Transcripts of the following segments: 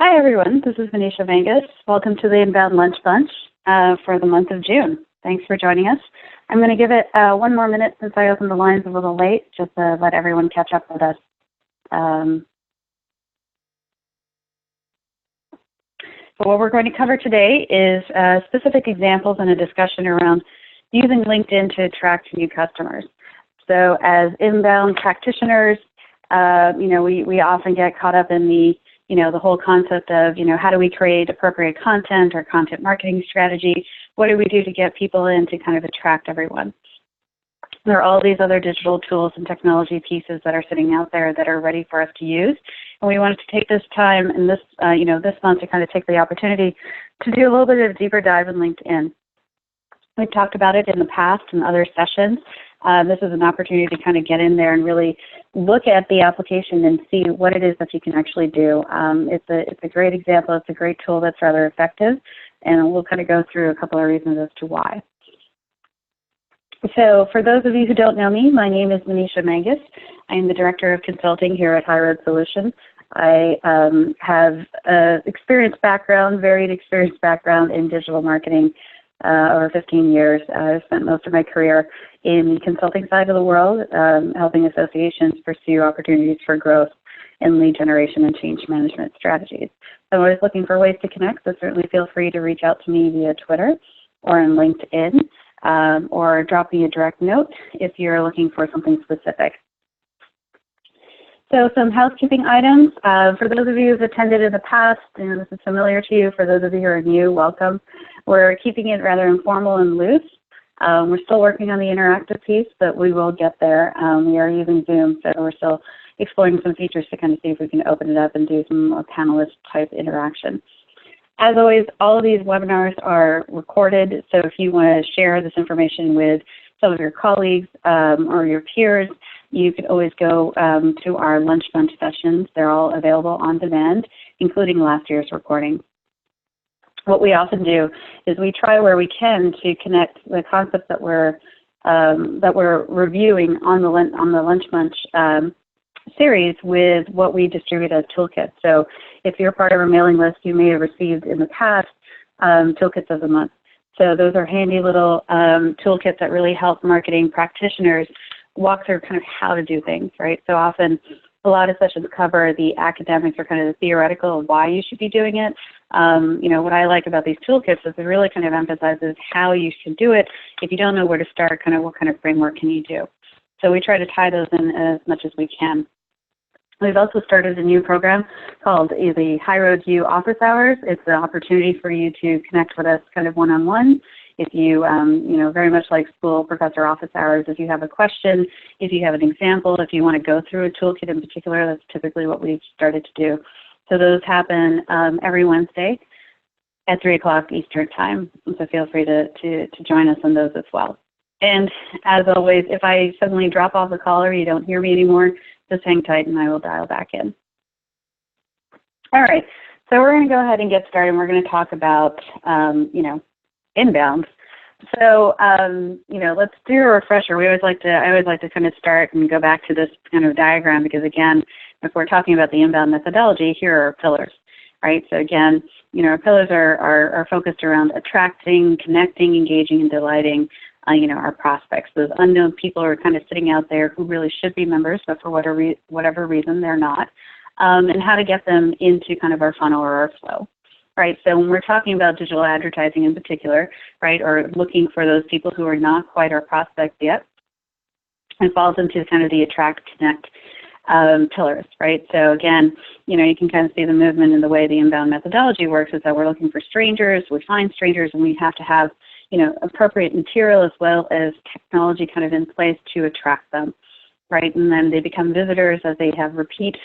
Hi, everyone. This is Venetia Mangus. Welcome to the Inbound Lunch Bunch for the month of June. Thanks for joining us. I'm going to give it one more minute since I opened the lines a little late, just to let everyone catch up with us. So what we're going to cover today is specific examples and a discussion around using LinkedIn to attract new customers. So as inbound practitioners, we often get caught up in the whole concept of, how do we create appropriate content or content marketing strategy? What do we do to get people in to kind of attract everyone? There are all these other digital tools and technology pieces that are sitting out there that are ready for us to use. And we wanted to take this time and this month to kind of take the opportunity to do a little bit of a deeper dive in LinkedIn. We've talked about it in the past in other sessions. This is an opportunity to kind of get in there and really look at the application and see what it is that you can actually do. It's a great example. It's a great tool that's rather effective, and we'll kind of go through a couple of reasons as to why. So for those of you who don't know me, my name is Venetia Mangus. I am the Director of Consulting here at HighRoad Solutions. I have varied experienced background in digital marketing. Over 15 years. I've spent most of my career in the consulting side of the world, helping associations pursue opportunities for growth in lead generation and change management strategies. I'm always looking for ways to connect, so certainly feel free to reach out to me via Twitter or on LinkedIn, or drop me a direct note if you're looking for something specific. So some housekeeping items. For those of you who've attended in the past, this is familiar to you. For those of you who are new, welcome. We're keeping it rather informal and loose. We're still working on the interactive piece, but we will get there. We are using Zoom, so we're still exploring some features to kind of see if we can open it up and do some more panelist-type interaction. As always, all of these webinars are recorded, so if you want to share this information with some of your colleagues or your peers, you can always go to our Lunch Bunch sessions. They're all available on demand, including last year's recording. What we often do is we try where we can to connect the concepts that we're reviewing on the Lunch Bunch series with what we distribute as toolkits. So if you're part of our mailing list, you may have received in the past toolkits of the month. So those are handy little toolkits that really help marketing practitioners walk through kind of how to do things, right? So often a lot of sessions cover the academics or kind of the theoretical of why you should be doing it. What I like about these toolkits is it really kind of emphasizes how you should do it. If you don't know where to start, kind of what kind of framework can you do? So we try to tie those in as much as we can. We've also started a new program called the HighRoad U Office Hours. It's an opportunity for you to connect with us kind of one-on-one. If you, very much like school professor office hours, if you have a question, if you have an example, if you want to go through a toolkit in particular, that's typically what we've started to do. So those happen every Wednesday at 3 o'clock Eastern Time. So feel free to join us on those as well. And as always, if I suddenly drop off the call or you don't hear me anymore, just hang tight and I will dial back in. All right, so we're going to go ahead and get started. We're going to talk about, inbound. So, let's do a refresher. I always like to kind of start and go back to this kind of diagram because, again, if we're talking about the inbound methodology, here are our pillars, right? So, again, our pillars are focused around attracting, connecting, engaging, and delighting, our prospects. Those unknown people are kind of sitting out there who really should be members, but for whatever reason they're not, and how to get them into kind of our funnel or our flow. Right, so when we're talking about digital advertising in particular, right, or looking for those people who are not quite our prospects yet, it falls into kind of the attract, connect pillars, right? So again, you can kind of see the movement in the way the inbound methodology works is that we're looking for strangers, we find strangers, and we have to have, appropriate material as well as technology kind of in place to attract them, right? And then they become visitors as they have repeat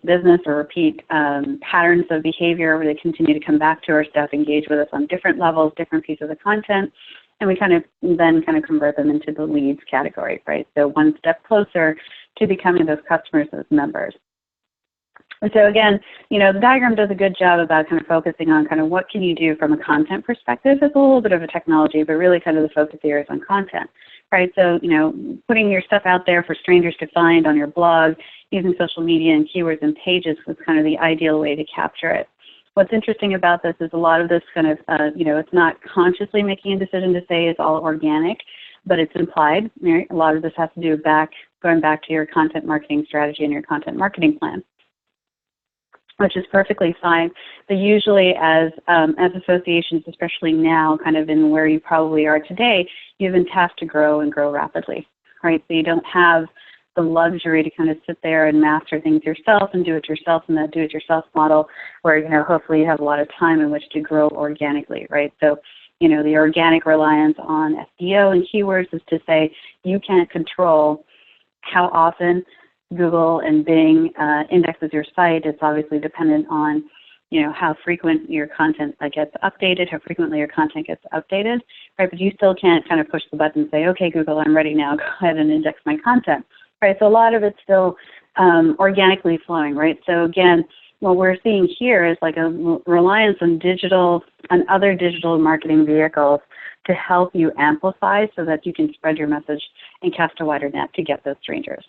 business or repeat patterns of behavior where they continue to come back to our stuff, engage with us on different levels, different pieces of content, and we then convert them into the leads category, right? So one step closer to becoming those customers as members. And so again, the diagram does a good job about kind of focusing on kind of what can you do from a content perspective. It's a little bit of a technology, but really kind of the focus here is on content, right? So, putting your stuff out there for strangers to find on your blog, using social media and keywords and pages was kind of the ideal way to capture it. What's interesting about this is a lot of this kind of, it's not consciously making a decision to say it's all organic, but it's implied. Right? A lot of this has to do with going back to your content marketing strategy and your content marketing plan, which is perfectly fine. But usually as associations, especially now, kind of in where you probably are today, you've been tasked to grow and grow rapidly, right? So you don't have the luxury to kind of sit there and master things yourself and do it yourself in that do-it-yourself model where, hopefully you have a lot of time in which to grow organically, right? So, the organic reliance on SEO and keywords is to say you can't control how often Google and Bing indexes your site. It's obviously dependent on, how frequent your content gets updated, how frequently your content gets updated, right? But you still can't kind of push the button and say, okay, Google, I'm ready now. Go ahead and index my content, right? So a lot of it's still organically flowing, right? So again, what we're seeing here is like a reliance on other digital marketing vehicles to help you amplify so that you can spread your message and cast a wider net to get those strangers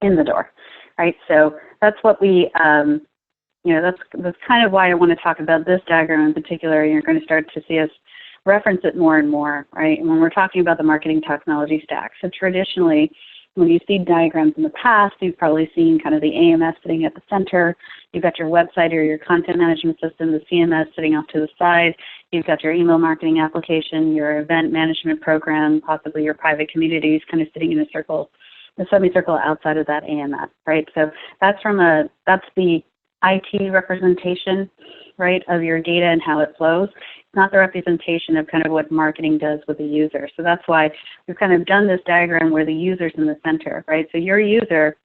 in the door, right? So that's what we, that's kind of why I want to talk about this diagram in particular. You're going to start to see us reference it more and more, right? And when we're talking about the marketing technology stack. So traditionally, when you see diagrams in the past, you've probably seen kind of the AMS sitting at the center. You've got your website or your content management system, the CMS sitting off to the side. You've got your email marketing application, your event management program, possibly your private communities kind of sitting in a circle, the semicircle outside of that AMS, right? So that's the IT representation, right, of your data and how it flows. It's not the representation of kind of what marketing does with the user. So that's why we've kind of done this diagram where the user's in the center, right? So your user,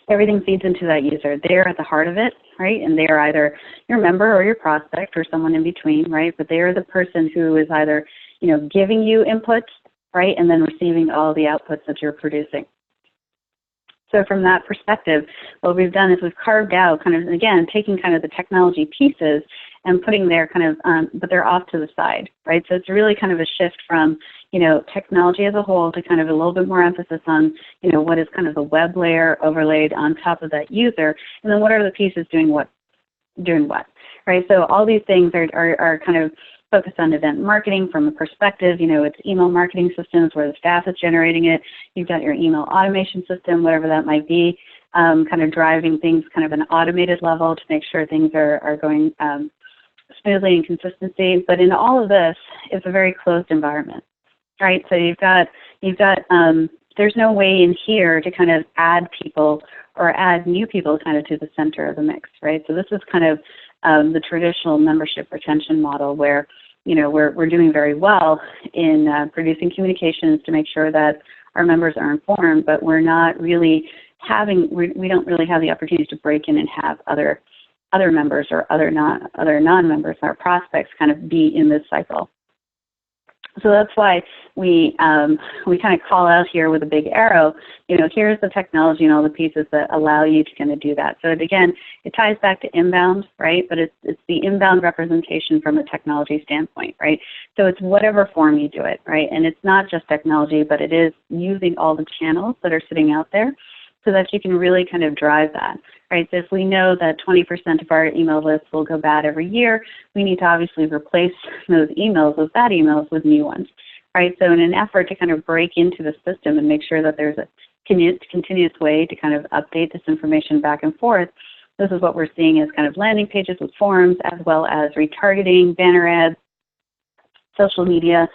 everything feeds into that user. They're at the heart of it, right? And they're either your member or your prospect or someone in between, right? But they are the person who is either, giving you inputs, right, and then receiving all the outputs that you're producing. So from that perspective, what we've done is we've carved out kind of, again, taking kind of the technology pieces and putting their kind of, but they're off to the side, right? So it's really kind of a shift from, technology as a whole to kind of a little bit more emphasis on, what is kind of the web layer overlaid on top of that user, and then what are the pieces doing what, right? So all these things are kind of focused on event marketing from a perspective, it's email marketing systems where the staff is generating it. You've got your email automation system, whatever that might be, kind of driving things kind of an automated level to make sure things are going smoothly and consistency. But in all of this, it's a very closed environment, right? So you've got there's no way in here to kind of add people or add new people kind of to the center of the mix, right? So this is kind of the traditional membership retention model where, we're doing very well in producing communications to make sure that our members are informed, but we're not really we don't really have the opportunity to break in and have other members or other non-members, our prospects kind of be in this cycle. So that's why we kind of call out here with a big arrow, here's the technology and all the pieces that allow you to kind of do that. So again, it ties back to inbound, right? But it's the inbound representation from a technology standpoint, right? So it's whatever form you do it, right? And it's not just technology, but it is using all the channels that are sitting out there so that you can really kind of drive that, right? So if we know that 20% of our email lists will go bad every year, we need to obviously replace those bad emails with new ones, right? So in an effort to kind of break into the system and make sure that there's a continuous way to kind of update this information back and forth, this is what we're seeing as kind of landing pages with forums, as well as retargeting, banner ads, social media,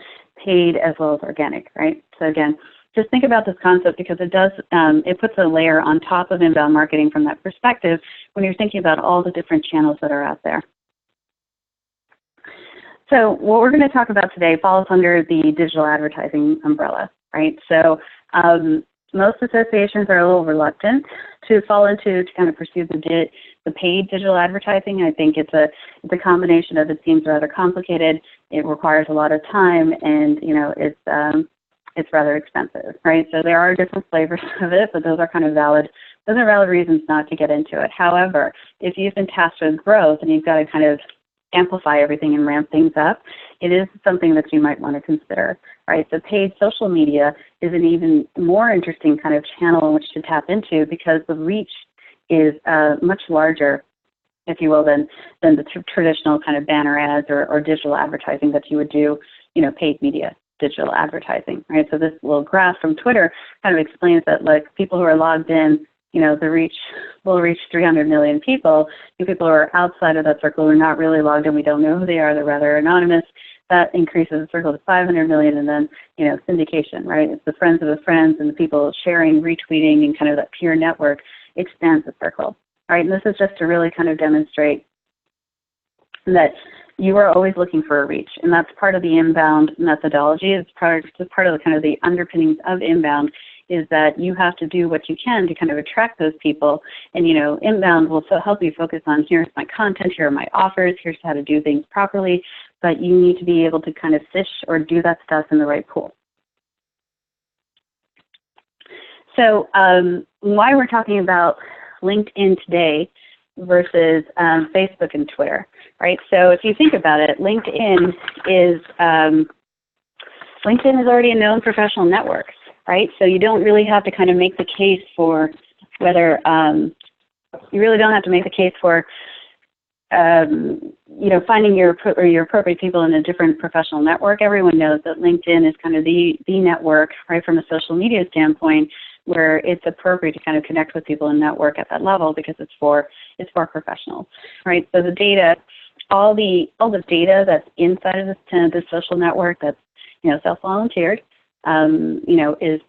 paid, as well as organic, right? So again, just think about this concept because it puts a layer on top of inbound marketing from that perspective when you're thinking about all the different channels that are out there. So what we're going to talk about today falls under the digital advertising umbrella, right? So most associations are a little reluctant to fall into to kind of pursue the paid digital advertising. I think it's a combination of it seems rather complicated, it requires a lot of time, and it's rather expensive, right? So there are different flavors of it, but those are kind of valid reasons not to get into it. However, if you've been tasked with growth and you've got to kind of amplify everything and ramp things up, it is something that you might want to consider, right? So paid social media is an even more interesting kind of channel in which to tap into, because the reach is much larger, if you will, than the traditional kind of banner ads or digital advertising that you would do, paid media, digital advertising, right? So this little graph from Twitter kind of explains that, like, people who are logged in, the reach will reach 300 million people. The people who are outside of that circle are not really logged in. We don't know who they are. They're rather anonymous. That increases the circle to 500 million, and then, syndication, right? It's the friends of the friends and the people sharing, retweeting, and kind of that peer network expands the circle, right? And this is just to really kind of demonstrate that you are always looking for a reach, and that's part of the inbound methodology. It's part of the kind of the underpinnings of inbound, is that you have to do what you can to kind of attract those people. And, inbound will help you focus on, here's my content, here are my offers, here's how to do things properly, but you need to be able to kind of fish or do that stuff in the right pool. So why we're talking about LinkedIn today versus Facebook and Twitter, right? So if you think about it, LinkedIn is already a known professional network, right? So you don't really have to kind of make the case for whether, you really don't have to make the case for, finding your appropriate people in a different professional network. Everyone knows that LinkedIn is kind of the network, right, from a social media standpoint, where it's appropriate to kind of connect with people and network at that level, because it's for professionals, right? So the data, all the data that's inside of this social network that's self-volunteered, is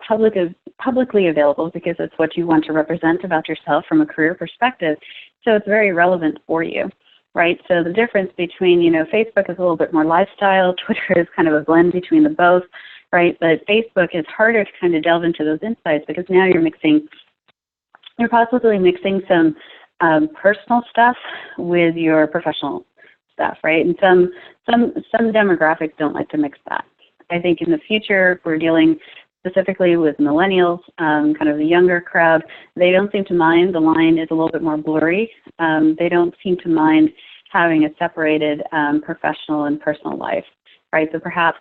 publicly available, because it's what you want to represent about yourself from a career perspective. So it's very relevant for you, right? So the difference between, Facebook is a little bit more lifestyle, Twitter is kind of a blend between the both, right? But Facebook is harder to kind of delve into those insights, because now you're possibly mixing some personal stuff with your professional stuff, right? And some demographics don't like to mix that. I think in the future, we're dealing specifically with millennials, kind of the younger crowd. They don't seem to mind. The line is a little bit more blurry. They don't seem to mind having a separated professional and personal life, right? So perhaps,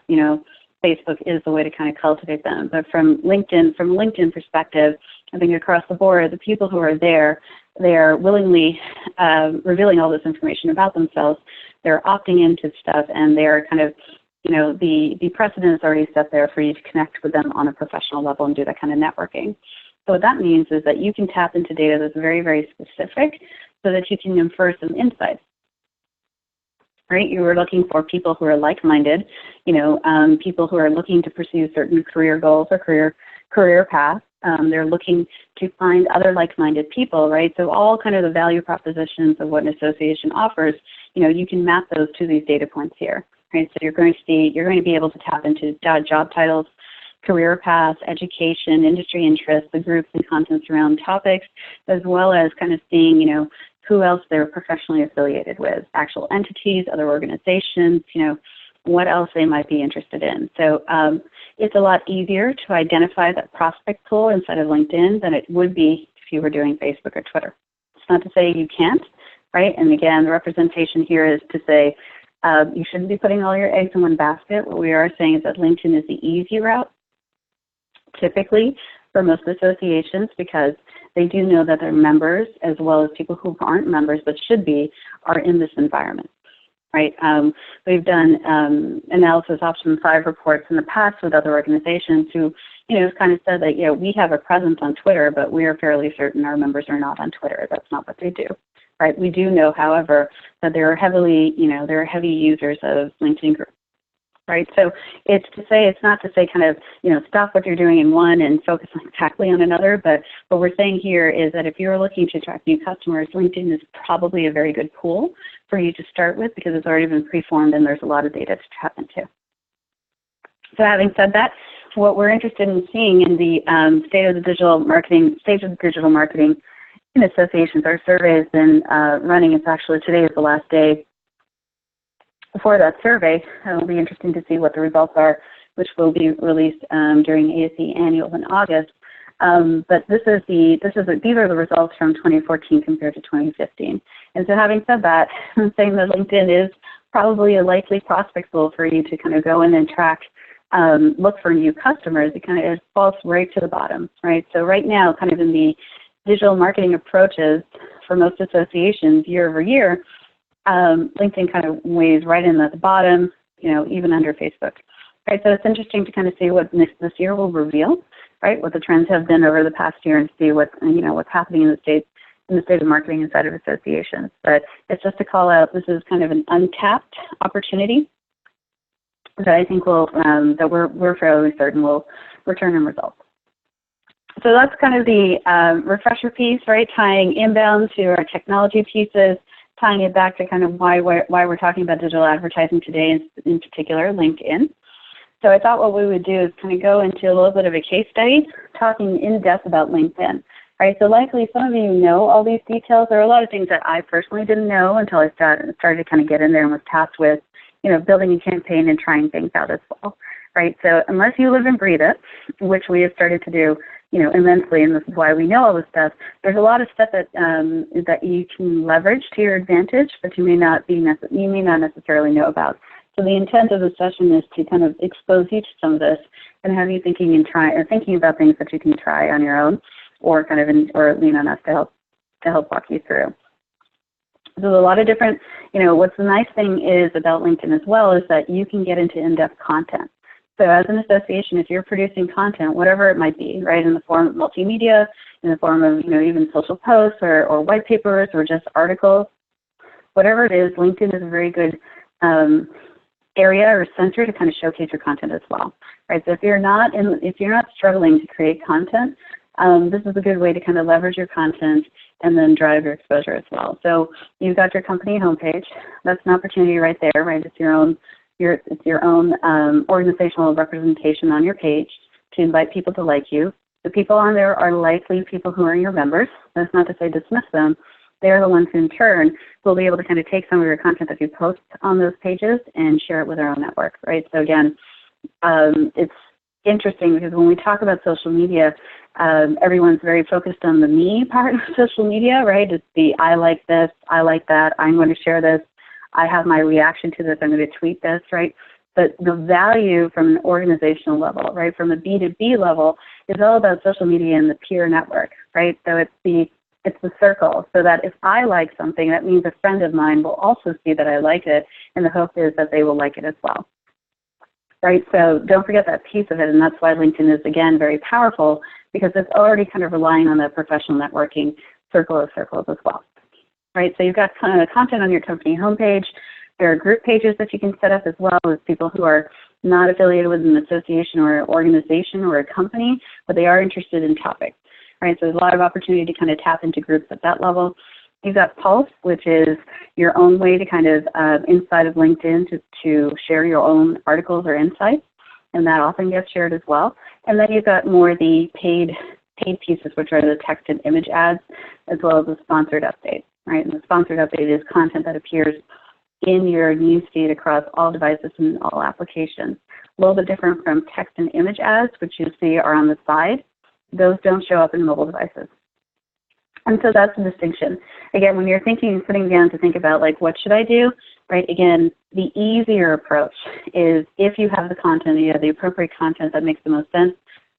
Facebook is the way to kind of cultivate them. But from LinkedIn perspective, I think across the board, the people who are there, they are willingly revealing all this information about themselves. They're opting into stuff, and they're kind of, the precedent is already set there for you to connect with them on a professional level and do that kind of networking. So what that means is that you can tap into data that's very, very specific, so that you can infer some insights. Right? You were looking for people who are like-minded, people who are looking to pursue certain career goals or career paths. They're looking to find other like-minded people, right? So all kind of the value propositions of what an association offers, you can map those to these data points here, right? So you're going to be able to tap into job titles, career paths, education, industry interests, the groups and contents around topics, as well as kind of seeing, who else they're professionally affiliated with, actual entities, other organizations, what else they might be interested in. So it's a lot easier to identify that prospect pool inside of LinkedIn than it would be if you were doing Facebook or Twitter. It's not to say you can't, right? And again, the representation here is to say you shouldn't be putting all your eggs in one basket. What we are saying is that LinkedIn is the easy route, typically, for most associations, because they do know that their members, as well as people who aren't members but should be, are in this environment, right? We've done analysis option 5 reports in the past with other organizations who, kind of said that, we have a presence on Twitter, but we are fairly certain our members are not on Twitter. That's not what they do, right? We do know, however, that there are heavy users of LinkedIn groups. Right, so it's not to say kind of, stop what you're doing in one and focus exactly on another, but what we're saying here is that if you're looking to attract new customers, LinkedIn is probably a very good pool for you to start with, because it's already been preformed and there's a lot of data to tap into. So having said that, what we're interested in seeing in the stage of digital marketing in associations, our survey has been running. It's actually, today is the last day before that survey. It'll be interesting to see what the results are, which will be released during ASE Annual in August. But these are the results from 2014 compared to 2015. And so having said that, I'm saying that LinkedIn is probably a likely prospect goal for you to kind of go in and track, look for new customers. It falls right to the bottom, right? So right now, kind of in the digital marketing approaches for most associations year over year, LinkedIn kind of weighs right in at the bottom, even under Facebook. Right, so it's interesting to kind of see what this year will reveal, right? What the trends have been over the past year, and see what's happening in the state of marketing inside of associations. But it's just to call out, this is kind of an untapped opportunity that I think will that we're fairly certain will return in results. So that's kind of the refresher piece, right? Tying inbound to our technology pieces, tying it back to kind of why we're talking about digital advertising today, in particular LinkedIn. So I thought what we would do is kind of go into a little bit of a case study, talking in depth about LinkedIn. Right, so likely some of you know all these details. There are a lot of things that I personally didn't know until I started to kind of get in there and was tasked with, building a campaign and trying things out as well. Right, so unless you live and breathe it, which we have started to do, immensely, and this is why we know all this stuff. There's a lot of stuff that you can leverage to your advantage, but you may not necessarily know about. So the intent of the session is to kind of expose you to some of this and have you thinking about things that you can try on your own, or or lean on us to help walk you through. So there's a lot of different, what's the nice thing is about LinkedIn as well is that you can get into in-depth content. So as an association, if you're producing content, whatever it might be, right, in the form of multimedia, in the form of, even social posts or white papers or just articles, whatever it is, LinkedIn is a very good area or center to kind of showcase your content as well, right? So if you're not struggling to create content, this is a good way to kind of leverage your content and then drive your exposure as well. So you've got your company homepage. That's an opportunity right there, right? It's your own organizational representation on your page to invite people to like you. The people on there are likely people who are your members. That's not to say dismiss them. They're the ones who in turn will be able to kind of take some of your content that you post on those pages and share it with their own network, right? So again, it's interesting because when we talk about social media, everyone's very focused on the me part of social media, right? It's the I like this, I like that, I'm going to share this, I have my reaction to this, I'm going to tweet this, right? But the value from an organizational level, right, from a B2B level, is all about social media and the peer network, right? So it's the circle, so that if I like something, that means a friend of mine will also see that I like it, and the hope is that they will like it as well. Right, so don't forget that piece of it, and that's why LinkedIn is, again, very powerful, because it's already kind of relying on that professional networking circle of circles as well. Right, so you've got kind of content on your company homepage. There are group pages that you can set up as well with people who are not affiliated with an association or an organization or a company, but they are interested in topics. Right, so there's a lot of opportunity to kind of tap into groups at that level. You've got Pulse, which is your own way to kind of, inside of LinkedIn, to share your own articles or insights, and that often gets shared as well. And then you've got more the paid pieces, which are the text and image ads, as well as the sponsored update, right? And the sponsored update is content that appears in your newsfeed across all devices and all applications. A little bit different from text and image ads, which you see are on the side. Those don't show up in mobile devices. And so that's the distinction. Again, when you're sitting down to think about, like, what should I do, right? Again, the easier approach is if you have the content, you have the appropriate content that makes the most sense,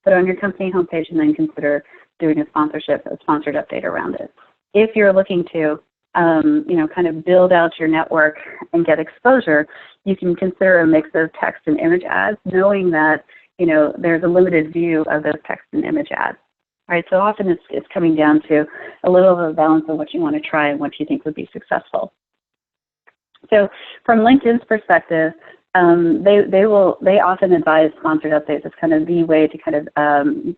put it on your company homepage and then consider doing a sponsored update around it. If you're looking to, kind of build out your network and get exposure, you can consider a mix of text and image ads, knowing that, there's a limited view of those text and image ads. Right, so often it's coming down to a little of a balance of what you want to try and what you think would be successful. So from LinkedIn's perspective, they often advise sponsored updates as kind of the way to kind of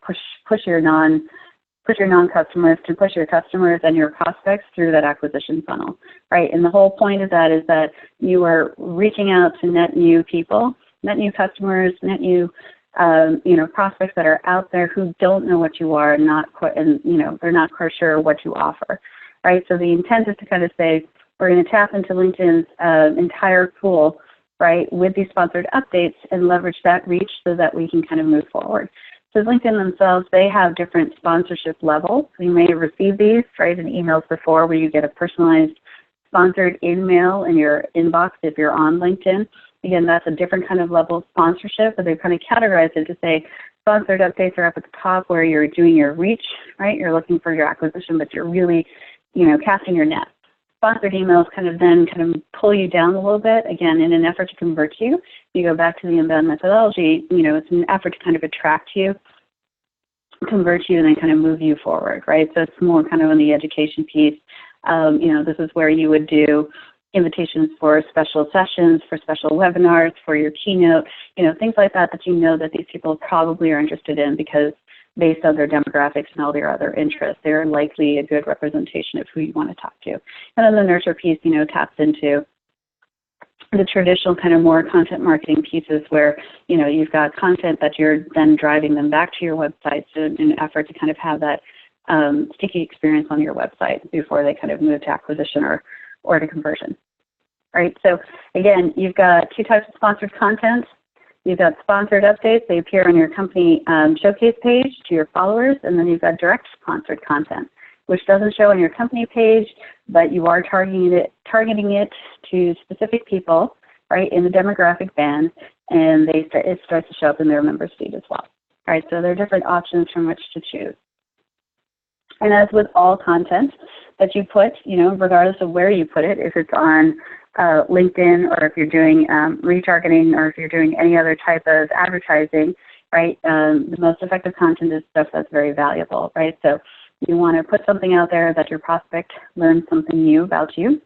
push your non-customers, to push your customers and your prospects through that acquisition funnel. Right, and the whole point of that is that you are reaching out to net new people, net new customers, net new prospects that are out there who don't know what you are and they're not quite sure what you offer, right? So the intent is to kind of say, we're going to tap into LinkedIn's entire pool, right, with these sponsored updates and leverage that reach so that we can kind of move forward. So LinkedIn themselves, they have different sponsorship levels. You may have received these, right, in emails before where you get a personalized sponsored email in your inbox if you're on LinkedIn. Again, that's a different kind of level of sponsorship, but they've kind of categorized it to say sponsored updates are up at the top where you're doing your reach, right? You're looking for your acquisition, but you're really, casting your net. Sponsored emails kind of pull you down a little bit. Again, in an effort to convert you, you go back to the inbound methodology, it's an effort to kind of attract you, convert you, and then kind of move you forward, right? So it's more kind of on the education piece. This is where you would do invitations for special sessions, for special webinars, for your keynote, things like that that these people probably are interested in because based on their demographics and all their other interests, they're likely a good representation of who you want to talk to. And then the nurture piece, taps into the traditional kind of more content marketing pieces where, you've got content that you're then driving them back to your website in an effort to kind of have that sticky experience on your website before they kind of move to acquisition or to conversion. All right, so again, you've got two types of sponsored content. You've got sponsored updates. They appear on your company showcase page to your followers, and then you've got direct sponsored content, which doesn't show on your company page, but you are targeting it to specific people, right, in the demographic band, and it starts to show up in their members feed as well. All right, so there are different options from which to choose. And as with all content that you put, regardless of where you put it, if it's on LinkedIn or if you're doing retargeting or if you're doing any other type of advertising, right, the most effective content is stuff that's very valuable, right? So you want to put something out there that your prospect learns something new about you,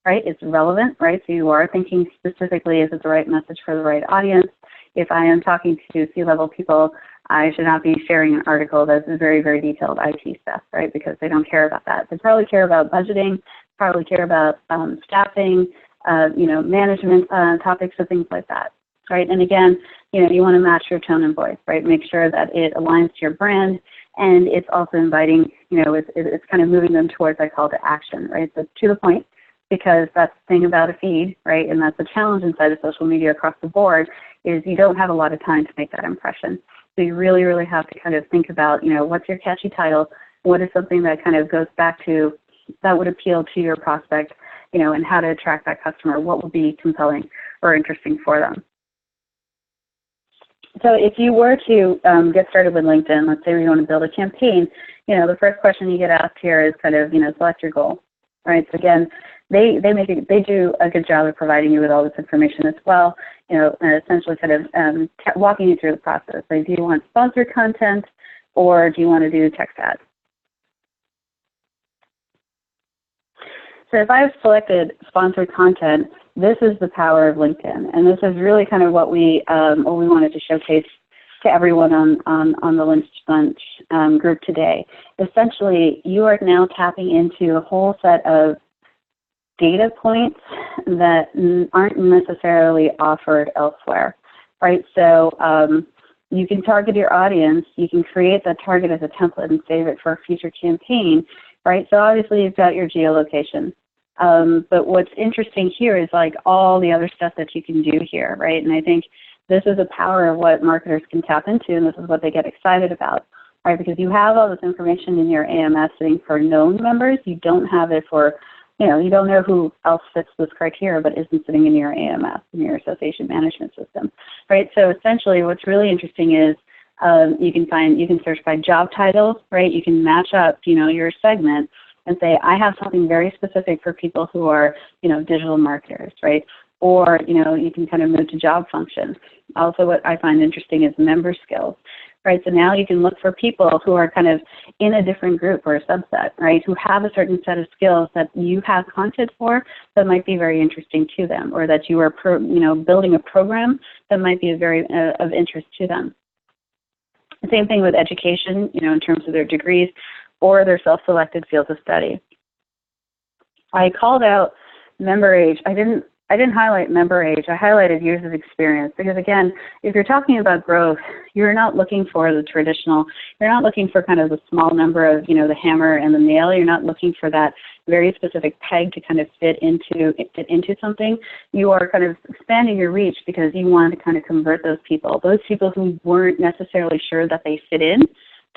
right? It's relevant, right? So you are thinking specifically, is it the right message for the right audience? If I am talking to C-level people, I should not be sharing an article that's very, very detailed IT stuff, right? Because they don't care about that. They probably care about budgeting, probably care about staffing, management topics and things like that, right? And again, you want to match your tone and voice, right? Make sure that it aligns to your brand, and it's also inviting, it's kind of moving them towards that call to action, right? So to the point, because that's the thing about a feed, right? And that's the challenge inside of social media across the board is you don't have a lot of time to make that impression. So you really, really have to kind of think about, what's your catchy title? What is something that kind of goes back to that would appeal to your prospect, and how to attract that customer? What would be compelling or interesting for them? So if you were to get started with LinkedIn, let's say you want to build a campaign, the first question you get asked here is kind of, select your goal, right? So again, they do a good job of providing you with all this information as well, essentially kind of walking you through the process. Like, do you want sponsored content or do you want to do text ads? So if I've selected sponsored content, this is the power of LinkedIn, and this is really kind of what we wanted to showcase to everyone on the Lynch Bunch group today. Essentially, you are now tapping into a whole set of data points that aren't necessarily offered elsewhere, right? So you can target your audience, you can create that target as a template and save it for a future campaign, right? So obviously you've got your geolocation. But what's interesting here is like all the other stuff that you can do here, right? And I think this is the power of what marketers can tap into, and this is what they get excited about, right? Because you have all this information in your AMS sitting for known members. You don't have it for, you don't know who else fits this criteria but isn't sitting in your AMS, in your association management system, right? So essentially what's really interesting is you can search by job titles, right? You can match up, your segment and say, I have something very specific for people who are, digital marketers, right? Or, you can kind of move to job functions. Also, what I find interesting is member skills, right? So now you can look for people who are kind of in a different group or a subset, right? Who have a certain set of skills that you have content for that might be very interesting to them, or that you are, building a program that might be very of interest to them. Same thing with education, in terms of their degrees or their self-selected fields of study. I called out member age. I didn't highlight member age. I highlighted years of experience because, again, if you're talking about growth, you're not looking for the traditional. You're not looking for kind of the small number of, the hammer and the nail. You're not looking for that very specific peg to kind of fit into something. You are kind of expanding your reach because you want to kind of convert those people who weren't necessarily sure that they fit in,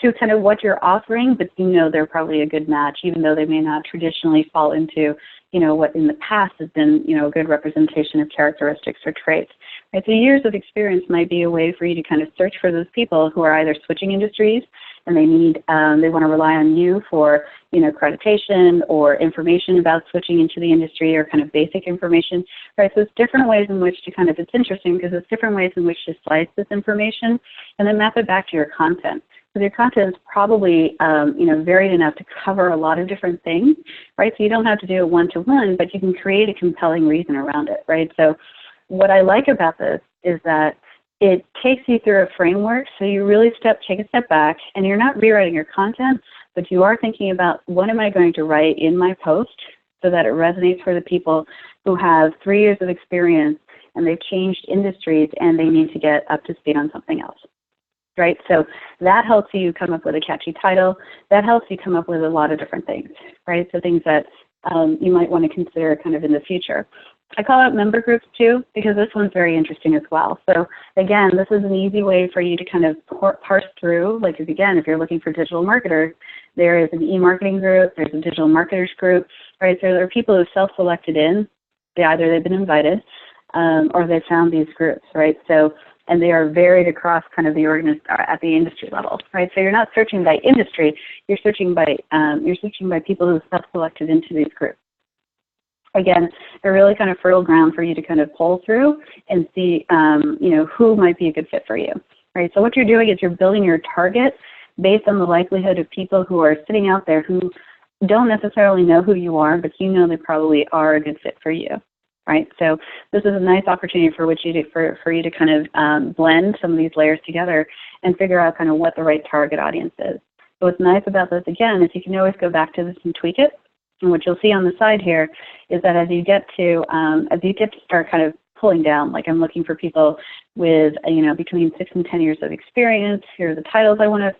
to kind of what you're offering, but you know they're probably a good match, even though they may not traditionally fall into, you know, what in the past has been, you know, a good representation of characteristics or traits. Right? So years of experience might be a way for you to kind of search for those people who are either switching industries and they need, they want to rely on you for, you know, accreditation or information about switching into the industry or kind of basic information, right? So it's different ways in which to kind of, it's interesting because it's different ways in which to slice this information and then map it back to your content. So your content is probably, you know, varied enough to cover a lot of different things, right? So you don't have to do it one-to-one, but you can create a compelling reason around it, right? So what I like about this is that it takes you through a framework, so you really take a step back, and you're not rewriting your content, but you are thinking about what am I going to write in my post so that it resonates for the people who have 3 years of experience and they've changed industries and they need to get up to speed on something else. Right, so that helps you come up with a catchy title. That helps you come up with a lot of different things, right? So things that you might want to consider kind of in the future. I call out member groups too, because this one's very interesting as well. So again, this is an easy way for you to kind of parse through, like again, if you're looking for digital marketers, there is an e-marketing group, there's a digital marketers group, right? So there are people who self-selected in, either they've been invited or they found these groups, right? So, and they are varied across kind of the at the industry level, right? So you're not searching by industry, you're searching by people who self-selected into these groups. Again, they're really kind of fertile ground for you to kind of pull through and see, you know, who might be a good fit for you, right? So what you're doing is you're building your target based on the likelihood of people who are sitting out there who don't necessarily know who you are, but you know they probably are a good fit for you, right? So this is a nice opportunity for you to kind of blend some of these layers together and figure out kind of what the right target audience is. So what's nice about this, again, is you can always go back to this and tweak it. And what you'll see on the side here is that as you get to start kind of pulling down, like I'm looking for people with, you know, between 6 and 10 years of experience. Here are the titles I want to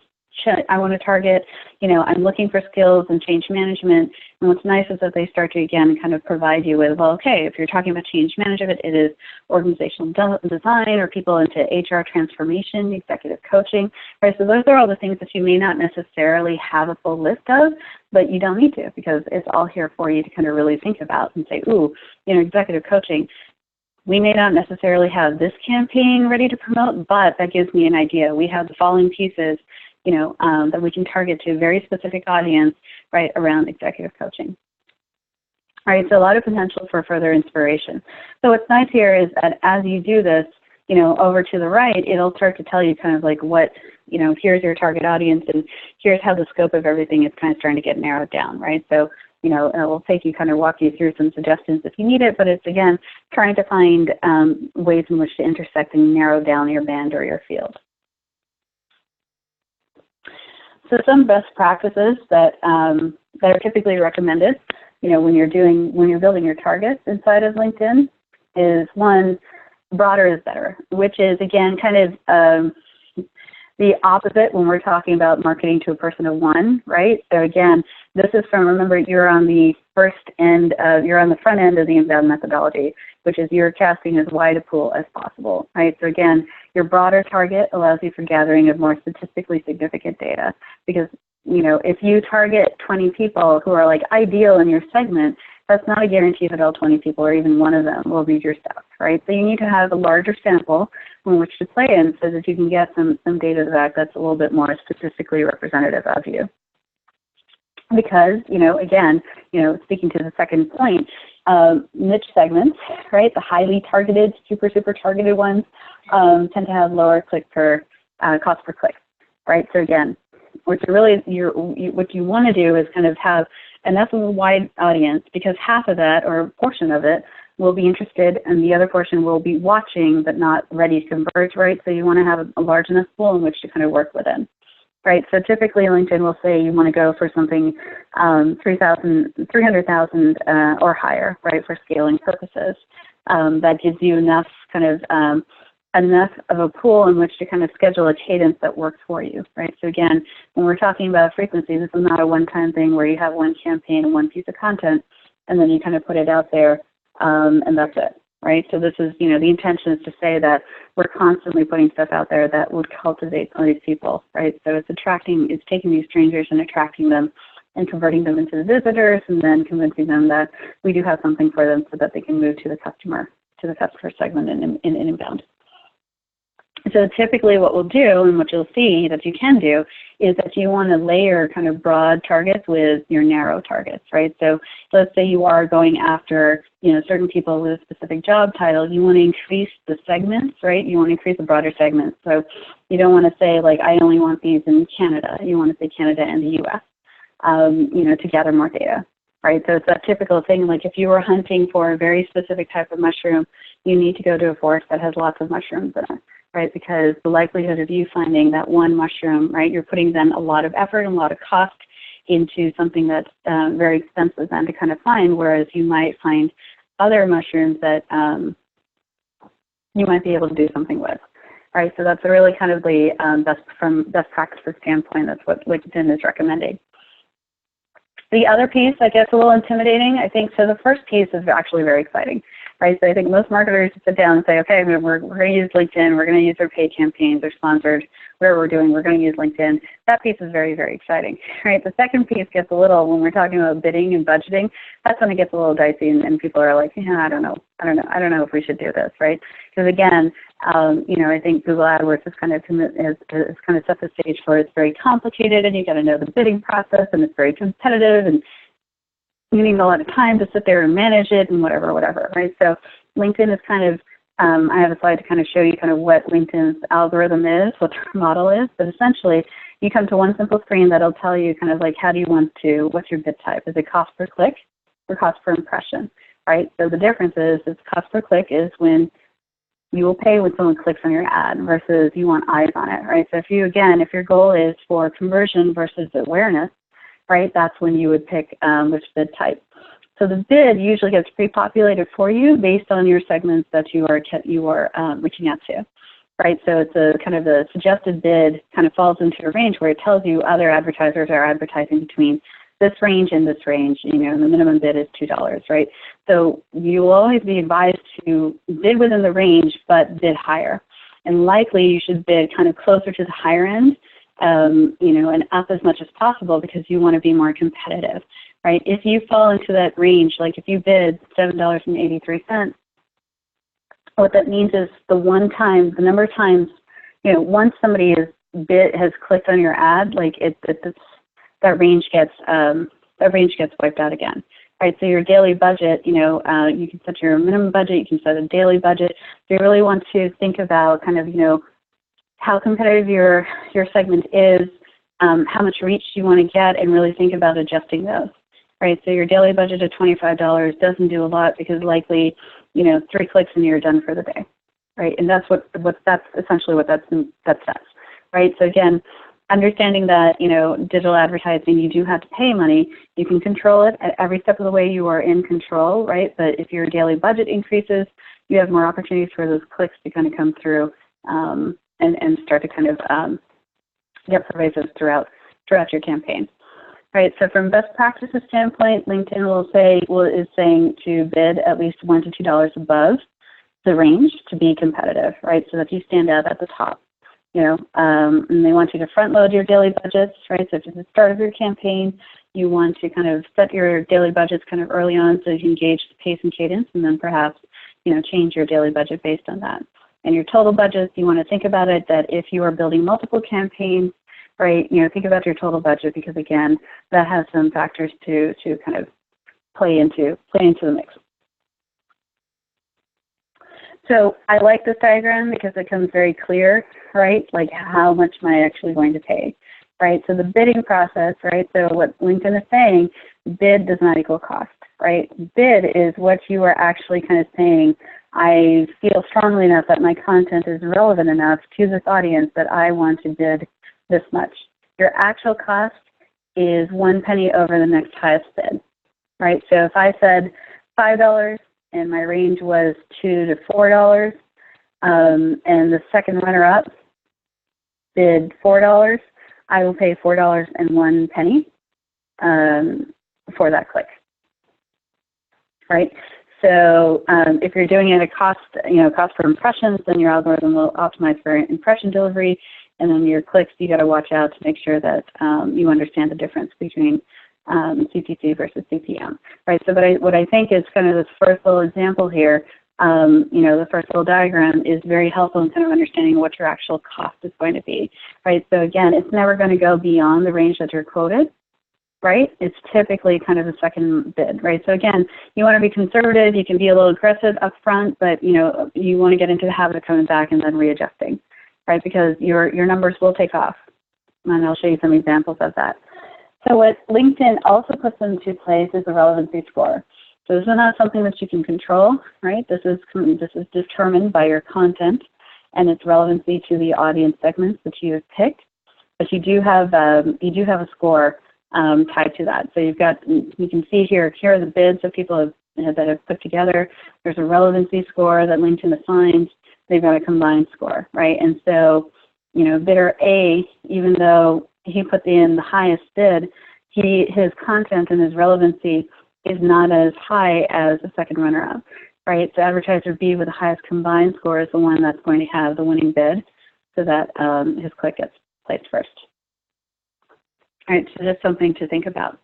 target. You know, I'm looking for skills and change management. And what's nice is that they start to, again, kind of provide you with, well, okay, if you're talking about change management, it is organizational design or people into HR transformation, executive coaching, right? So those are all the things that you may not necessarily have a full list of, but you don't need to because it's all here for you to kind of really think about and say, ooh, you know, executive coaching, we may not necessarily have this campaign ready to promote, but that gives me an idea. We have the following pieces, you know, that we can target to a very specific audience, right, around executive coaching. All right, so a lot of potential for further inspiration. So what's nice here is that as you do this, you know, over to the right, it'll start to tell you kind of like what, you know, here's your target audience and here's how the scope of everything is kind of starting to get narrowed down, right? So, you know, it will take you kind of walk you through some suggestions if you need it, but it's, again, trying to find ways in which to intersect and narrow down your band or your field. So some best practices that are typically recommended, you know, when you're building your targets inside of LinkedIn is one, broader is better, which is again kind of the opposite when we're talking about marketing to a person of one, right? So again, this is from, remember, you're on the front end of the inbound methodology, which is you're casting as wide a pool as possible, right? So again, your broader target allows you for gathering of more statistically significant data because, you know, if you target 20 people who are like ideal in your segment, that's not a guarantee that all 20 people or even one of them will read your stuff, right? So you need to have a larger sample in which to play in so that you can get some data that's a little bit more statistically representative of you. Because, you know, again, you know, speaking to the second point, niche segments, right, the highly targeted, super targeted ones tend to have lower cost per click, right? So again, what you want to do is kind of have enough of a wide audience because half of that or a portion of it will be interested and the other portion will be watching but not ready to convert, right? So you want to have a large enough pool in which to kind of work within, right? So typically LinkedIn will say you want to go for something 300,000 or higher, right, for scaling purposes. That gives you enough kind of enough of a pool in which to kind of schedule a cadence that works for you, right? So again, when we're talking about frequency, this is not a one-time thing where you have one campaign and one piece of content, and then you kind of put it out there, and that's it, right? So this is, you know, the intention is to say that we're constantly putting stuff out there that would cultivate some of these people, right? So it's taking these strangers and attracting them and converting them into the visitors, and then convincing them that we do have something for them so that they can move to the customer segment in inbound. So typically what we'll do, and what you'll see that you can do, is that you want to layer kind of broad targets with your narrow targets, right? So let's say you are going after, you know, certain people with a specific job title. You want to increase the segments, right? You want to increase the broader segments. So you don't want to say, like, I only want these in Canada. You want to say Canada and the U.S., you know, to gather more data, right? So it's that typical thing, like if you were hunting for a very specific type of mushroom, you need to go to a forest that has lots of mushrooms in it, right? Because the likelihood of you finding that one mushroom, right, you're putting then a lot of effort and a lot of cost into something that's very expensive then to kind of find, whereas you might find other mushrooms that you might be able to do something with, right? So that's really kind of the best practices standpoint. That's what LinkedIn is recommending. The other piece that gets a little intimidating, I think, so the first piece is actually very exciting, right? So I think most marketers sit down and say, okay, we're going to use LinkedIn, we're going to use our paid campaigns or sponsored, whatever we're doing, we're going to use LinkedIn. That piece is very, very exciting, right? The second piece gets a little, when we're talking about bidding and budgeting, that's when it gets a little dicey, and people are like, yeah, I don't know if we should do this, right? Because again, you know, I think Google AdWords is kind of set the stage for it's very complicated, and you got to know the bidding process, and it's very competitive, and you need a lot of time to sit there and manage it, and whatever, right? So LinkedIn is kind of, I have a slide to kind of show you kind of what LinkedIn's algorithm is, what their model is, but essentially you come to one simple screen that'll tell you kind of like, how do you want to, what's your bid type? Is it cost per click or cost per impression, right? So the difference is cost per click is when you will pay when someone clicks on your ad versus you want eyes on it, right? So if your goal is for conversion versus awareness, right, that's when you would pick which bid type. So the bid usually gets pre-populated for you based on your segments that you are reaching out to, right? So it's a kind of a suggested bid kind of falls into a range where it tells you other advertisers are advertising between this range and this range, you know, and the minimum bid is $2, right? So you will always be advised to bid within the range, but bid higher. And likely you should bid kind of closer to the higher end, you know, and up as much as possible because you want to be more competitive, right? If you fall into that range, like if you bid $7.83, what that means is the number of times, you know, once somebody has clicked on your ad, like that range gets wiped out again, right? So your daily budget, you know, you can set your minimum budget, you can set a daily budget. So you really want to think about kind of, you know, how competitive your segment is, how much reach you want to get, and really think about adjusting those, right? So your daily budget of $25 doesn't do a lot because likely, you know, 3 clicks and you're done for the day, right? And that's that's essentially what that says, right? So again, understanding that, you know, digital advertising, you do have to pay money. You can control it at every step of the way. You are in control, right? But if your daily budget increases, you have more opportunities for those clicks to kind of come through and start to kind of get pervasive throughout your campaign, right? So from best practices standpoint, LinkedIn is saying to bid at least $1 to $2 above the range to be competitive, right? So that you stand out at the top. You know, and they want you to front load your daily budgets, right? So if it's the start of your campaign, you want to kind of set your daily budgets kind of early on so you can gauge the pace and cadence, and then perhaps, you know, change your daily budget based on that. And your total budgets, you want to think about it that if you are building multiple campaigns, right, you know, think about your total budget because again, that has some factors to kind of play into the mix. So I like this diagram because it becomes very clear, right, like how much am I actually going to pay, right? So the bidding process, right, so what LinkedIn is saying, bid does not equal cost, right? Bid is what you are actually kind of saying, I feel strongly enough that my content is relevant enough to this audience that I want to bid this much. Your actual cost is 1 penny over the next highest bid, right? So if I said $5, and my range was $2 to $4, and the second runner-up bid $4, I will pay $4.01 for that click, right? So if you're doing it at cost per impressions, then your algorithm will optimize for impression delivery. And then your clicks, you got to watch out to make sure that you understand the difference between CPC versus CPM, right? So what I think is kind of this first little example here, the first little diagram is very helpful in kind of understanding what your actual cost is going to be, right? So again, it's never going to go beyond the range that you're quoted, right? It's typically kind of the second bid, right? So again, you want to be conservative. You can be a little aggressive up front, but you want to get into the habit of coming back and then readjusting, right? Because your numbers will take off, and I'll show you some examples of that. So what LinkedIn also puts into place is a relevancy score. So this is not something that you can control, right? This is determined by your content and its relevancy to the audience segments that you have picked. But you do have a score tied to that. So you can see here are the bids that people that have put together. There's a relevancy score that LinkedIn assigns. They've got a combined score, right? And so, bidder A, even though he put in the highest bid, his content and his relevancy is not as high as the second runner-up, right? So advertiser B with the highest combined score is the one that's going to have the winning bid, so that his click gets placed first. All right, so just something to think about.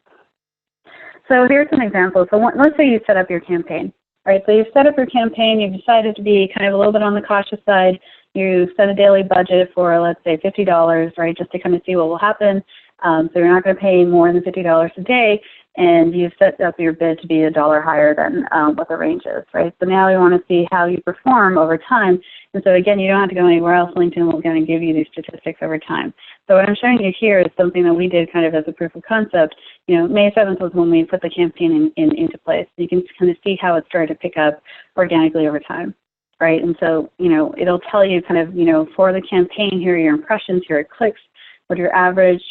So here's an example. So let's say you set up your campaign, right? So you've set up your campaign, you've decided to be kind of a little bit on the cautious side. You set a daily budget for, let's say, $50, right, just to kind of see what will happen. So you're not going to pay more than $50 a day, and you've set up your bid to be $1 higher than what the range is, right? So now we want to see how you perform over time. And so again, you don't have to go anywhere else. LinkedIn will kind of give you these statistics over time. So what I'm showing you here is something that we did kind of as a proof of concept. May 7th was when we put the campaign into place. You can kind of see how it started to pick up organically over time, right? And so, it'll tell you kind of, for the campaign, here are your impressions, here are clicks, what your average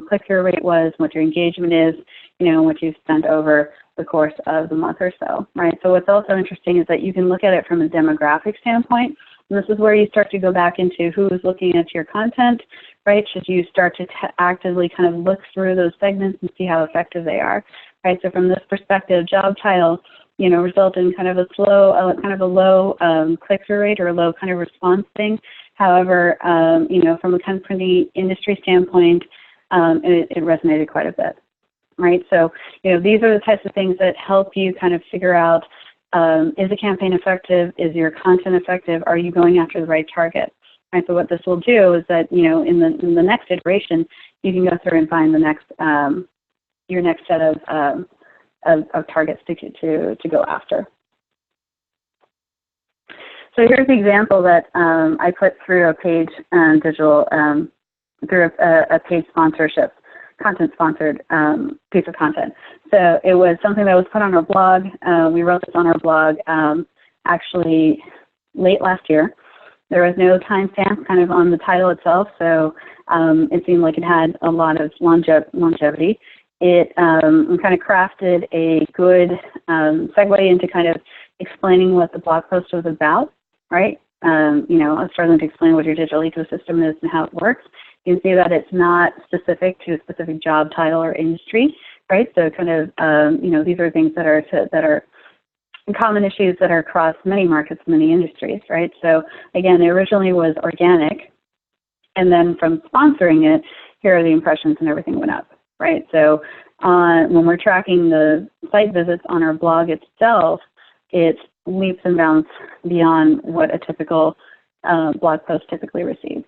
click-through rate was, what your engagement is, what you've spent over the course of the month or so, right? So what's also interesting is that you can look at it from a demographic standpoint. And this is where you start to go back into who is looking at your content, right? Should you start to actively kind of look through those segments and see how effective they are, right? So from this perspective, job title, result in kind of a low click-through rate or a low kind of response thing. However, from the industry standpoint, it resonated quite a bit, right? So, these are the types of things that help you kind of figure out, is the campaign effective? Is your content effective? Are you going after the right target? Right. So what this will do is that, in the next iteration, you can go through and find the next, your next set of targets to go after. So here's the example that I put through a page through a page sponsorship, content-sponsored piece of content. So it was something that was put on our blog. We wrote this on our blog actually late last year. There was no timestamp kind of on the title itself, so it seemed like it had a lot of longevity. It kind of crafted a good segue into kind of explaining what the blog post was about, right? I was struggling to explain what your digital ecosystem is and how it works. You can see that it's not specific to a specific job title or industry, right? So kind of, these are things that are common issues that are across many markets, many industries, right? So again, it originally was organic, and then from sponsoring it, here are the impressions and everything went up, right? So when we're tracking the site visits on our blog itself, it's leaps and bounds beyond what a typical blog post typically receives,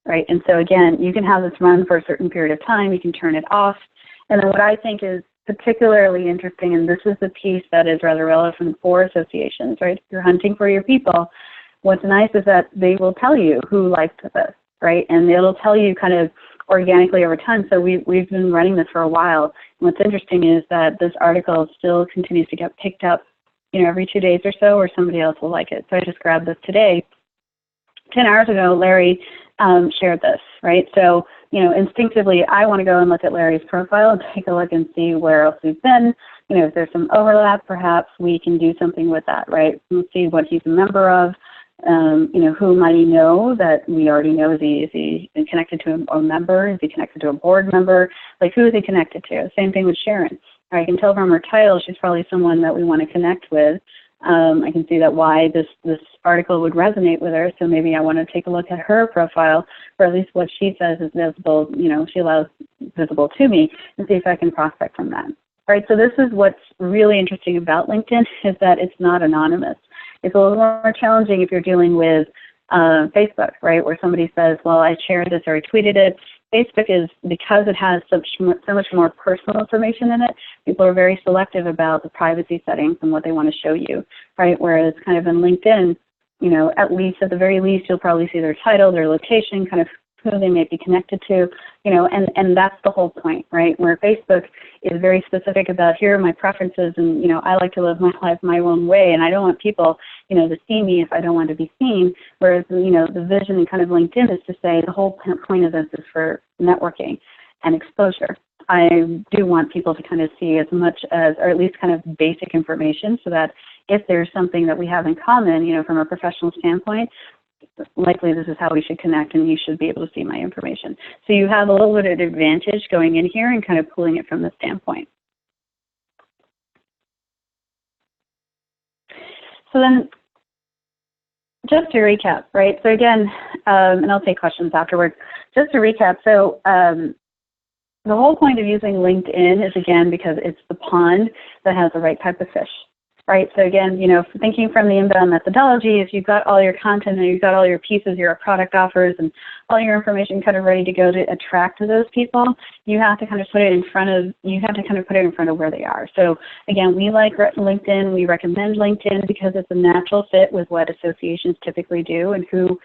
right? And so again, you can have this run for a certain period of time, you can turn it off, and then what I think is particularly interesting, and this is the piece that is rather relevant for associations, right? If you're hunting for your people, what's nice is that they will tell you who liked this, right? And it'll tell you kind of organically over time. So we've been running this for a while. And what's interesting is that this article still continues to get picked up, every 2 days or so, or somebody else will like it. So I just grabbed this today. 10 hours ago, Larry shared this, right? So, instinctively, I want to go and look at Larry's profile and take a look and see where else we've been. If there's some overlap, perhaps we can do something with that, right? We'll see what he's a member of. Who might he know that we already know? Is he connected to a member? Is he connected to a board member? Like, who is he connected to? Same thing with Sharon. I can tell from her title she's probably someone that we want to connect with. I can see that why this article would resonate with her, so maybe I want to take a look at her profile, or at least what she says is visible, she allows visible to me, and see if I can prospect from that. All right, so this is what's really interesting about LinkedIn, is that it's not anonymous. It's a little more challenging if you're dealing with Facebook, right, where somebody says, well, I shared this or I tweeted it. Facebook is, because it has so much more personal information in it, people are very selective about the privacy settings and what they want to show you, right? Whereas kind of in LinkedIn, at the very least, you'll probably see their title, their location, kind of who they may be connected to, and that's the whole point, right? Where Facebook is very specific about, here are my preferences, and, I like to live my life my own way, and I don't want people, to see me if I don't want to be seen. Whereas, the vision in kind of LinkedIn is to say the whole point of this is for networking and exposure. I do want people to kind of see as much as, or at least kind of basic information, so that if there's something that we have in common, from a professional standpoint, likely this is how we should connect, and you should be able to see my information. So you have a little bit of advantage going in here and kind of pulling it from the standpoint. So then, just to recap, right? So again, and I'll take questions afterwards. Just to recap, so the whole point of using LinkedIn is, again, because it's the pond that has the right type of fish. Right, so again, thinking from the inbound methodology, if you've got all your content and you've got all your pieces, your product offers, and all your information kind of ready to go to attract those people, you have to kind of put it in front of where they are. So again, we like LinkedIn. We recommend LinkedIn because it's a natural fit with what associations typically do and who,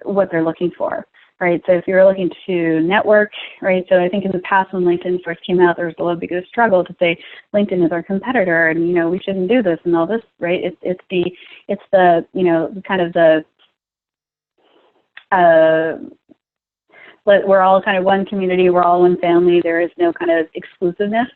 what they're looking for. Right, so if you're looking to network, right, so I think in the past when LinkedIn first came out, there was a little bit of a struggle to say LinkedIn is our competitor, and we shouldn't do this and all this, right? It's the kind of the we're all kind of one community, we're all one family. There is no kind of exclusiveness.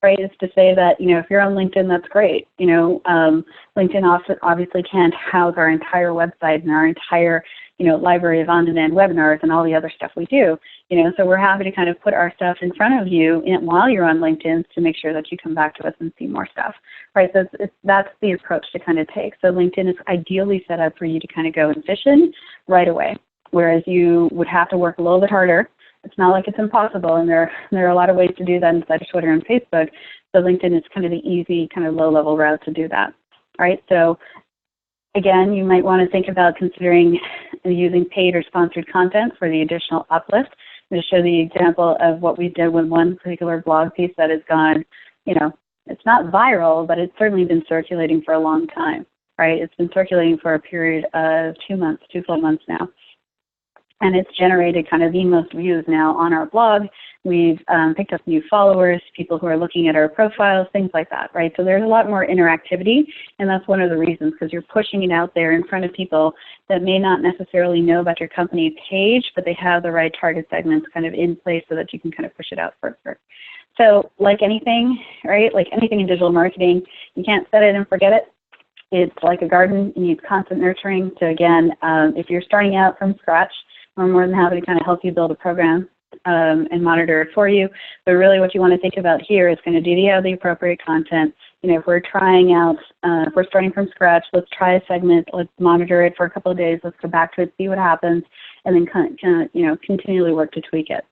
Right, it's to say that, if you're on LinkedIn, that's great. LinkedIn obviously can't house our entire website and our entire, library of on-demand webinars and all the other stuff we do. So we're happy to kind of put our stuff in front of you while you're on LinkedIn to make sure that you come back to us and see more stuff. Right, so that's the approach to kind of take. So LinkedIn is ideally set up for you to kind of go and fish in right away, whereas you would have to work a little bit harder. It's not like it's impossible, and there are a lot of ways to do that inside of Twitter and Facebook. So LinkedIn is kind of the easy, kind of low-level route to do that. All right, so again, you might want to think about considering using paid or sponsored content for the additional uplift. I'm going to show the example of what we did with one particular blog piece that has gone, it's not viral, but it's certainly been circulating for a long time. Right, it's been circulating for a period of 2 full months now. And it's generated kind of the most views now on our blog. We've picked up new followers, people who are looking at our profiles, things like that, right? So there's a lot more interactivity, and that's one of the reasons, because you're pushing it out there in front of people that may not necessarily know about your company page, but they have the right target segments kind of in place so that you can kind of push it out further. So like anything, right, like anything in digital marketing, you can't set it and forget it. It's like a garden. It needs constant nurturing. So again, if you're starting out from scratch, we're more than happy to kind of help you build a program and monitor it for you. But really what you want to think about here is kind of, do you have the appropriate content? If we're trying out, if we're starting from scratch, let's try a segment, let's monitor it for a couple of days, let's go back to it, see what happens, and then kind of, continually work to tweak it.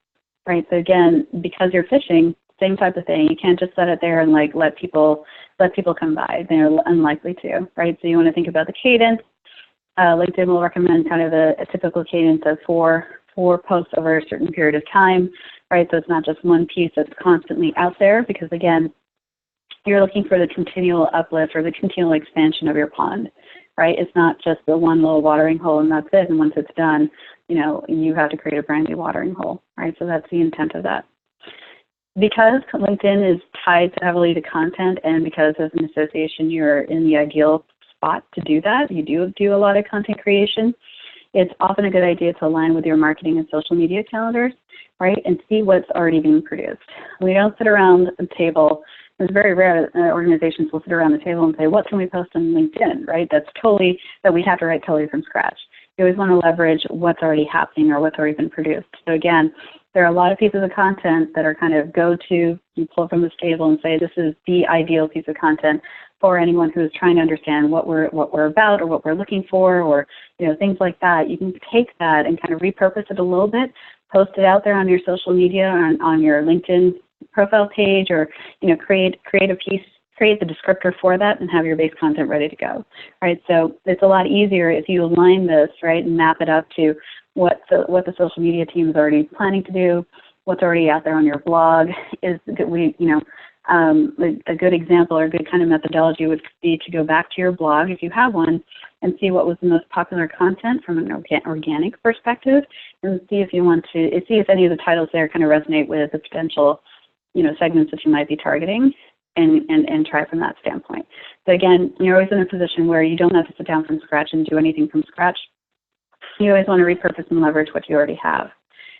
Right, so again, because you're fishing, same type of thing. You can't just set it there and like let people come by. They're unlikely to, right? So you want to think about the cadence. LinkedIn will recommend kind of a typical cadence of four posts over a certain period of time, right? So it's not just one piece that's constantly out there, because again, you're looking for the continual uplift or the continual expansion of your pond, right? It's not just the one little watering hole and that's it, and once it's done, you have to create a brand new watering hole, right? So that's the intent of that. Because LinkedIn is tied heavily to content, and because as an association you're in the ideal spot to do that, you do a lot of content creation, it's often a good idea to align with your marketing and social media calendars, right, and see what's already being produced. We don't sit around the table. It's very rare that organizations will sit around the table and say, what can we post on LinkedIn, right? That we have to write totally from scratch. You always want to leverage what's already happening or what's already been produced. So again, there are a lot of pieces of content that are kind of go-to. You pull from this table and say, this is the ideal piece of content for anyone who is trying to understand what we're about or what we're looking for, or things like that. You can take that and kind of repurpose it a little bit, post it out there on your social media, on your LinkedIn profile page, or create a piece, create the descriptor for that, and have your base content ready to go. Right? So it's a lot easier if you align this, right, and map it up to what the social media team is already planning to do, what's already out there on your blog. Is a good example or a good kind of methodology would be to go back to your blog, if you have one, and see what was the most popular content from an organic perspective, and see if any of the titles there kind of resonate with the potential segments that you might be targeting, and try from that standpoint. But again, you're always in a position where you don't have to sit down from scratch and do anything from scratch. You always want to repurpose and leverage what you already have.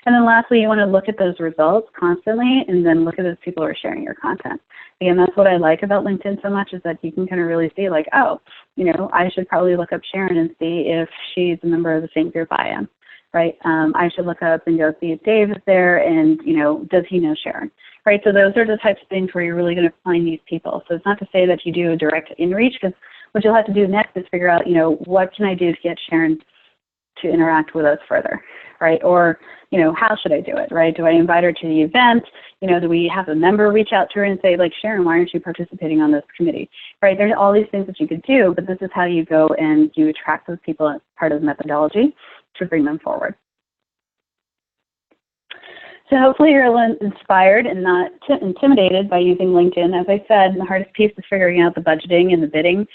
And then lastly, you want to look at those results constantly, and then look at those people who are sharing your content. Again, that's what I like about LinkedIn so much, is that you can kind of really see, like, oh, I should probably look up Sharon and see if she's a member of the same group I am, right? I should look up and go see if Dave is there, and, does he know Sharon, right? So those are the types of things where you're really going to find these people. So it's not to say that you do a direct in-reach, because what you'll have to do next is figure out, what can I do to get Sharon to interact with us further, right? Or, how should I do it, right? Do I invite her to the event? Do we have a member reach out to her and say, like, Sharon, why aren't you participating on this committee, right? There's all these things that you could do, but this is how you go and you attract those people as part of the methodology to bring them forward. So hopefully you're a little inspired and not intimidated by using LinkedIn. As I said, the hardest piece is figuring out the budgeting and the bidding.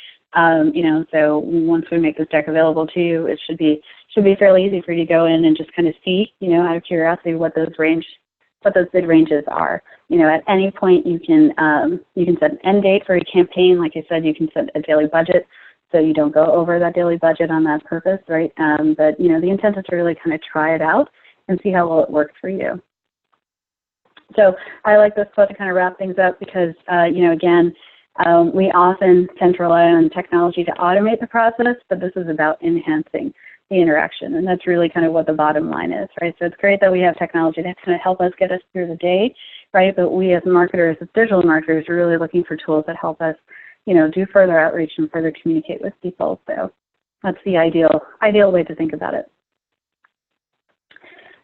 So once we make this deck available to you, it should be fairly easy for you to go in and just kind of see, out of curiosity, what those bid ranges are. At any point you can set an end date for your campaign. Like I said, you can set a daily budget, so you don't go over that daily budget on that purpose, right? But the intent is to really kind of try it out and see how well it works for you. So I like this quote to kind of wrap things up, because again, we often tend to rely on technology to automate the process, but this is about enhancing the interaction, and that's really kind of what the bottom line is, right? So it's great that we have technology that's going to help us get us through the day, right? But we as marketers, as digital marketers, are really looking for tools that help us, do further outreach and further communicate with people. So that's the ideal way to think about it.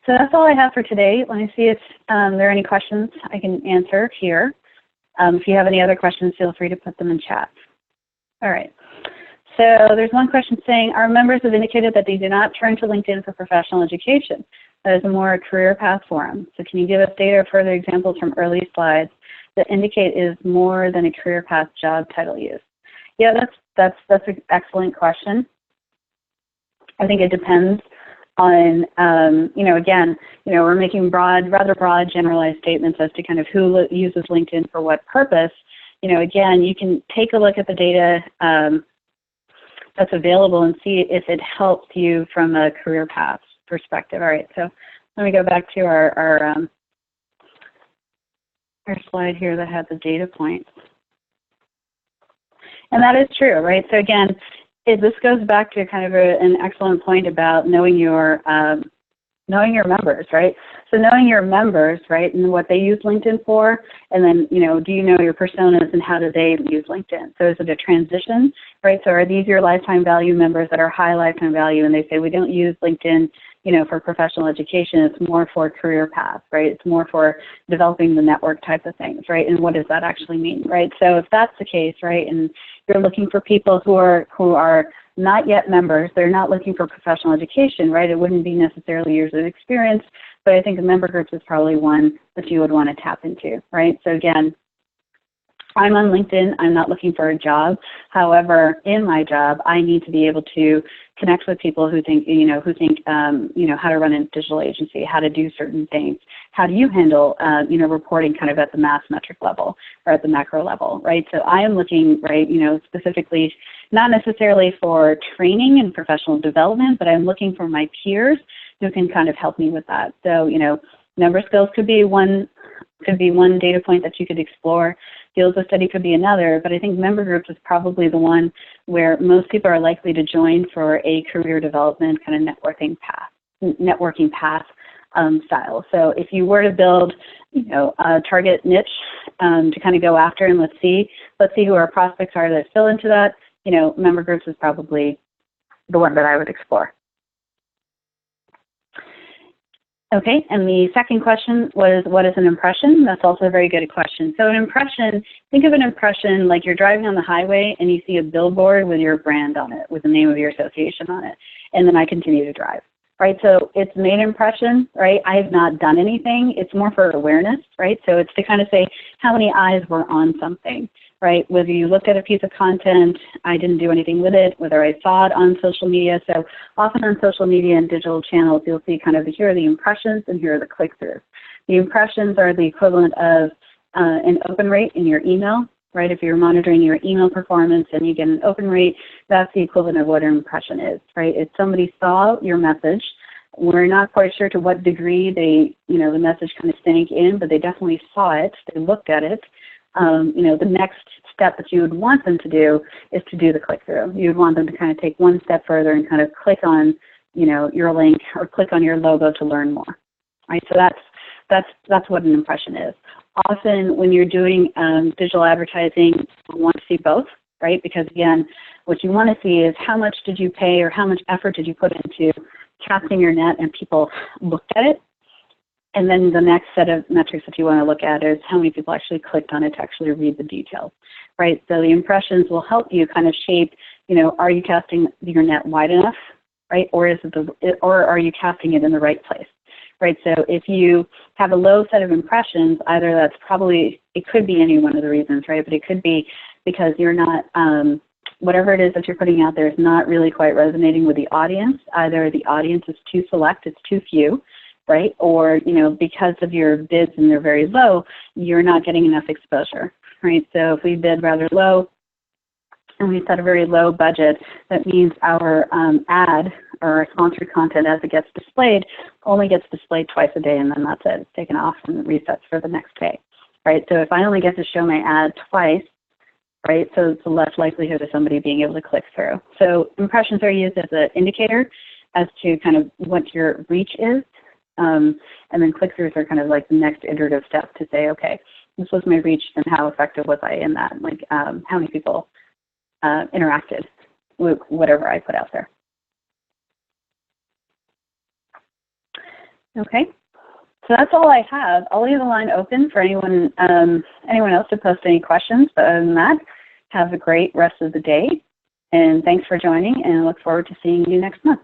So that's all I have for today. Let me see if there are any questions I can answer here. If you have any other questions, feel free to put them in chat. All right. So there's one question saying, our members have indicated that they do not turn to LinkedIn for professional education. That is more a career path forum. So can you give us data or further examples from early slides that indicate it is more than a career path job title use? Yeah, that's an excellent question. I think it depends on, again, we're making rather broad, generalized statements as to kind of who uses LinkedIn for what purpose. Again, you can take a look at the data that's available and see if it helps you from a career path perspective. All right, so let me go back to our slide here that had the data points. And that is true, right? So again, this goes back to kind of an excellent point about knowing your members, right? So knowing your members, right, and what they use LinkedIn for, and then, do you know your personas and how do they use LinkedIn? So is it a transition, right? So are these your lifetime value members that are high lifetime value, and they say, we don't use LinkedIn, for professional education, it's more for career path, right? It's more for developing the network type of things, right? And what does that actually mean, right? So if that's the case, right, and you're looking for people who are not yet members, they're not looking for professional education, right? It wouldn't be necessarily years of experience, but I think the member groups is probably one that you would want to tap into, right? So again, I'm on LinkedIn. I'm not looking for a job. However, in my job, I need to be able to connect with people who think, how to run a digital agency, how to do certain things. How do you handle, reporting kind of at the mass metric level or at the macro level, right? So I am looking, right, specifically, not necessarily for training and professional development, but I'm looking for my peers who can kind of help me with that. So, member skills could be one data point that you could explore. Fields of study could be another, but I think member groups is probably the one where most people are likely to join for a career development kind of networking path. style. So if you were to build, a target niche to kind of go after, and let's see who our prospects are that fill into that, member groups is probably the one that I would explore. Okay, and the second question was, what is an impression? That's also a very good question. So an impression, think of an impression like you're driving on the highway and you see a billboard with your brand on it, with the name of your association on it, and then I continue to drive, right? So it's made impression, right? I have not done anything. It's more for awareness, right? So it's to kind of say how many eyes were on something, right? Whether you looked at a piece of content, I didn't do anything with it, whether I saw it on social media. So often on social media and digital channels, you'll see kind of here are the impressions and here are the click-throughs. The impressions are the equivalent of an open rate in your email, right? If you're monitoring your email performance and you get an open rate, that's the equivalent of what an impression is, right? If somebody saw your message, we're not quite sure to what degree they, the message kind of sank in, but they definitely saw it, they looked at it. The next step that you would want them to do is to do the click-through. You would want them to kind of take one step further and kind of click on, your link or click on your logo to learn more, right? So that's what an impression is. Often when you're doing digital advertising, you want to see both, right? Because again, what you want to see is how much did you pay or how much effort did you put into casting your net and people looked at it. And then the next set of metrics that you want to look at is how many people actually clicked on it to actually read the details, right? So the impressions will help you kind of shape, are you casting your net wide enough, right? Or or are you casting it in the right place, right? So if you have a low set of impressions, either that's probably, it could be any one of the reasons, right? But it could be because you're not, whatever it is that you're putting out there is not really quite resonating with the audience. Either the audience is too select, it's too few, right? Or, because of your bids and they're very low, you're not getting enough exposure, right? So if we bid rather low and we set a very low budget, that means our ad or our sponsored content as it gets displayed only gets displayed twice a day, and then that's it. It's taken off and resets for the next day, right? So if I only get to show my ad twice, right, so it's less likelihood of somebody being able to click through. So impressions are used as an indicator as to kind of what your reach is. And then click-throughs are kind of like the next iterative step to say, okay, this was my reach and how effective was I in that? Like how many people interacted with whatever I put out there. Okay, so that's all I have. I'll leave the line open for anyone else to post any questions. But other than that, have a great rest of the day. And thanks for joining, and I look forward to seeing you next month.